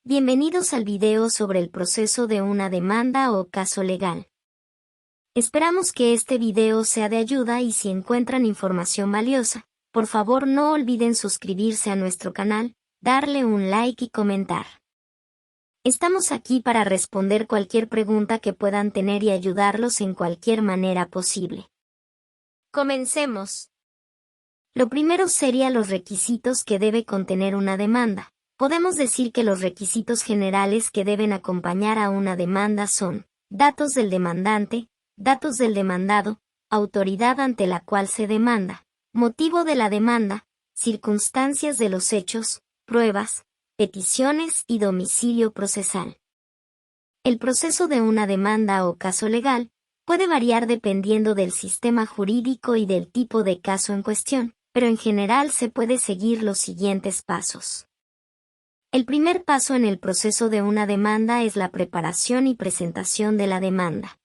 Bienvenidos al video sobre el proceso de una demanda o caso legal. Esperamos que este video sea de ayuda y si encuentran información valiosa, por favor no olviden suscribirse a nuestro canal, darle un like y comentar. Estamos aquí para responder cualquier pregunta que puedan tener y ayudarlos en cualquier manera posible. Comencemos. Lo primero sería los requisitos que debe contener una demanda. Podemos decir que los requisitos generales que deben acompañar a una demanda son datos del demandante, datos del demandado, autoridad ante la cual se demanda, motivo de la demanda, circunstancias de los hechos, pruebas, peticiones y domicilio procesal. El proceso de una demanda o caso legal puede variar dependiendo del sistema jurídico y del tipo de caso en cuestión, pero en general se puede seguir los siguientes pasos. El primer paso en el proceso de una demanda es la preparación y presentación de la demanda.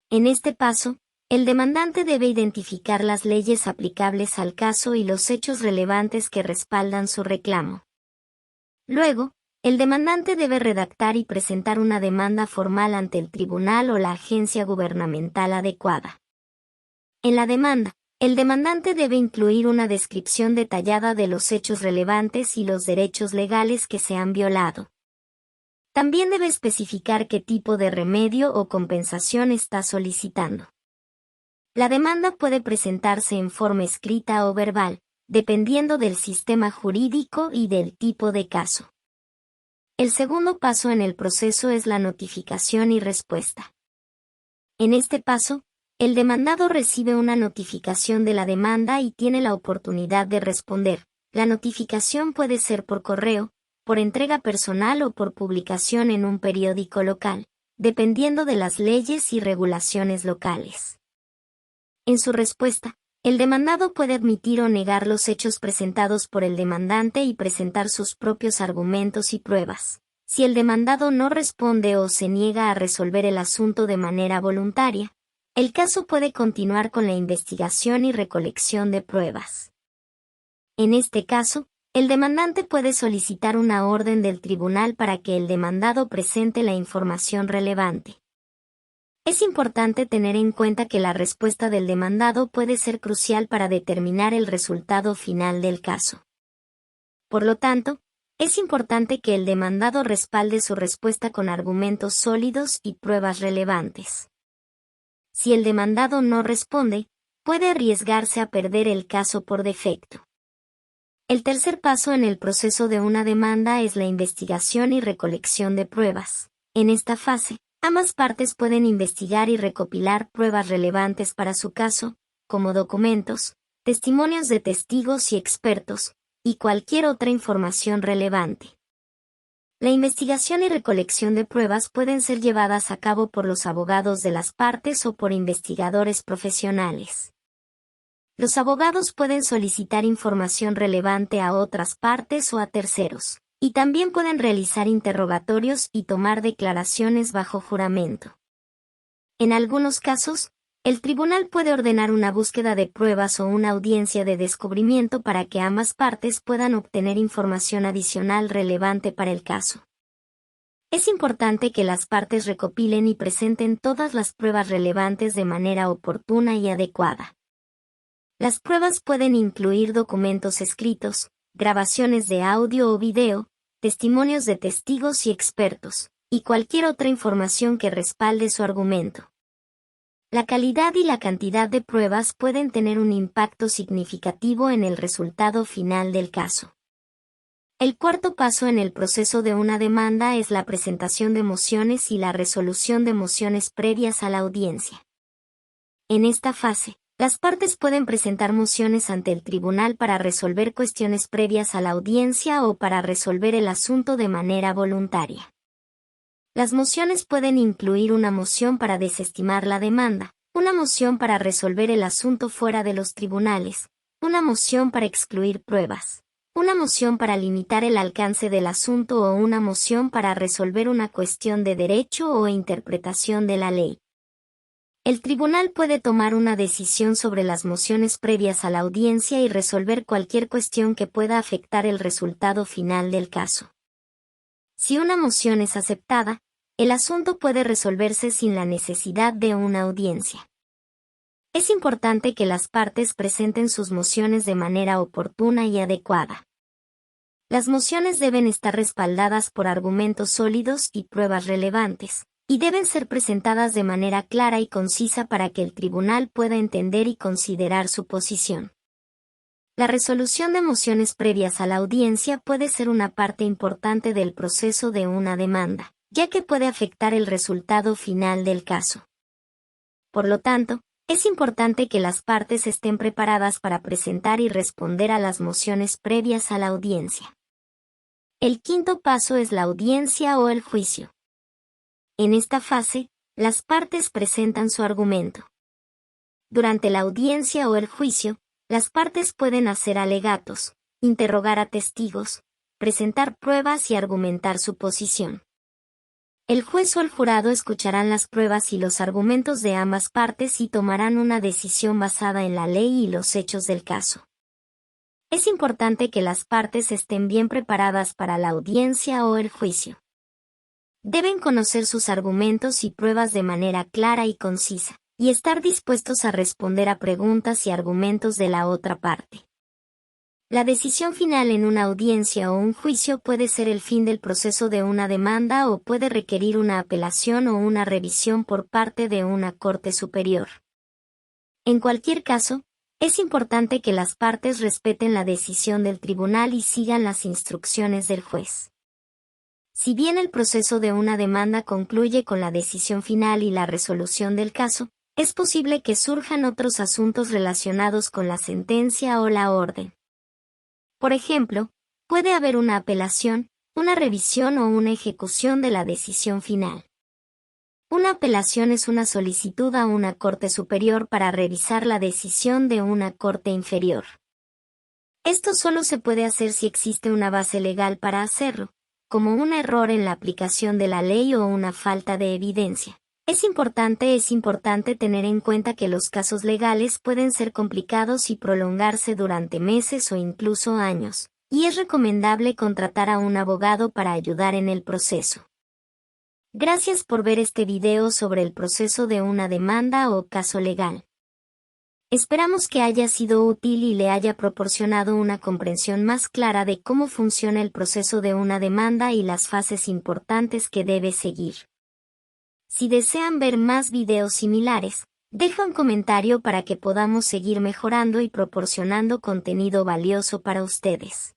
En este paso, el demandante debe identificar las leyes aplicables al caso y los hechos relevantes que respaldan su reclamo. Luego, el demandante debe redactar y presentar una demanda formal ante el tribunal o la agencia gubernamental adecuada. En la demanda, el demandante debe incluir una descripción detallada de los hechos relevantes y los derechos legales que se han violado. También debe especificar qué tipo de remedio o compensación está solicitando. La demanda puede presentarse en forma escrita o verbal, dependiendo del sistema jurídico y del tipo de caso. El segundo paso en el proceso es la notificación y respuesta. En este paso, el demandado recibe una notificación de la demanda y tiene la oportunidad de responder. La notificación puede ser por correo, por entrega personal o por publicación en un periódico local, dependiendo de las leyes y regulaciones locales. En su respuesta, el demandado puede admitir o negar los hechos presentados por el demandante y presentar sus propios argumentos y pruebas. Si el demandado no responde o se niega a resolver el asunto de manera voluntaria, el caso puede continuar con la investigación y recolección de pruebas. En este caso, el demandante puede solicitar una orden del tribunal para que el demandado presente la información relevante. Es importante tener en cuenta que la respuesta del demandado puede ser crucial para determinar el resultado final del caso. Por lo tanto, es importante que el demandado respalde su respuesta con argumentos sólidos y pruebas relevantes. Si el demandado no responde, puede arriesgarse a perder el caso por defecto. El tercer paso en el proceso de una demanda es la investigación y recolección de pruebas. En esta fase, ambas partes pueden investigar y recopilar pruebas relevantes para su caso, como documentos, testimonios de testigos y expertos, y cualquier otra información relevante. La investigación y recolección de pruebas pueden ser llevadas a cabo por los abogados de las partes o por investigadores profesionales. Los abogados pueden solicitar información relevante a otras partes o a terceros, y también pueden realizar interrogatorios y tomar declaraciones bajo juramento. En algunos casos, el tribunal puede ordenar una búsqueda de pruebas o una audiencia de descubrimiento para que ambas partes puedan obtener información adicional relevante para el caso. Es importante que las partes recopilen y presenten todas las pruebas relevantes de manera oportuna y adecuada. Las pruebas pueden incluir documentos escritos, grabaciones de audio o video, testimonios de testigos y expertos, y cualquier otra información que respalde su argumento. La calidad y la cantidad de pruebas pueden tener un impacto significativo en el resultado final del caso. El cuarto paso en el proceso de una demanda es la presentación de mociones y la resolución de mociones previas a la audiencia. En esta fase, las partes pueden presentar mociones ante el tribunal para resolver cuestiones previas a la audiencia o para resolver el asunto de manera voluntaria. Las mociones pueden incluir una moción para desestimar la demanda, una moción para resolver el asunto fuera de los tribunales, una moción para excluir pruebas, una moción para limitar el alcance del asunto o una moción para resolver una cuestión de derecho o interpretación de la ley. El tribunal puede tomar una decisión sobre las mociones previas a la audiencia y resolver cualquier cuestión que pueda afectar el resultado final del caso. Si una moción es aceptada, el asunto puede resolverse sin la necesidad de una audiencia. Es importante que las partes presenten sus mociones de manera oportuna y adecuada. Las mociones deben estar respaldadas por argumentos sólidos y pruebas relevantes, y deben ser presentadas de manera clara y concisa para que el tribunal pueda entender y considerar su posición. La resolución de mociones previas a la audiencia puede ser una parte importante del proceso de una demanda, ya que puede afectar el resultado final del caso. Por lo tanto, es importante que las partes estén preparadas para presentar y responder a las mociones previas a la audiencia. El quinto paso es la audiencia o el juicio. En esta fase, las partes presentan su argumento. Durante la audiencia o el juicio, las partes pueden hacer alegatos, interrogar a testigos, presentar pruebas y argumentar su posición. El juez o el jurado escucharán las pruebas y los argumentos de ambas partes y tomarán una decisión basada en la ley y los hechos del caso. Es importante que las partes estén bien preparadas para la audiencia o el juicio. Deben conocer sus argumentos y pruebas de manera clara y concisa, y estar dispuestos a responder a preguntas y argumentos de la otra parte. La decisión final en una audiencia o un juicio puede ser el fin del proceso de una demanda o puede requerir una apelación o una revisión por parte de una corte superior. En cualquier caso, es importante que las partes respeten la decisión del tribunal y sigan las instrucciones del juez. Si bien el proceso de una demanda concluye con la decisión final y la resolución del caso, es posible que surjan otros asuntos relacionados con la sentencia o la orden. Por ejemplo, puede haber una apelación, una revisión o una ejecución de la decisión final. Una apelación es una solicitud a una corte superior para revisar la decisión de una corte inferior. Esto solo se puede hacer si existe una base legal para hacerlo, como un error en la aplicación de la ley o una falta de evidencia. Es importante tener en cuenta que los casos legales pueden ser complicados y prolongarse durante meses o incluso años, y es recomendable contratar a un abogado para ayudar en el proceso. Gracias por ver este video sobre el proceso de una demanda o caso legal. Esperamos que haya sido útil y le haya proporcionado una comprensión más clara de cómo funciona el proceso de una demanda y las fases importantes que debe seguir. Si desean ver más videos similares, deja un comentario para que podamos seguir mejorando y proporcionando contenido valioso para ustedes.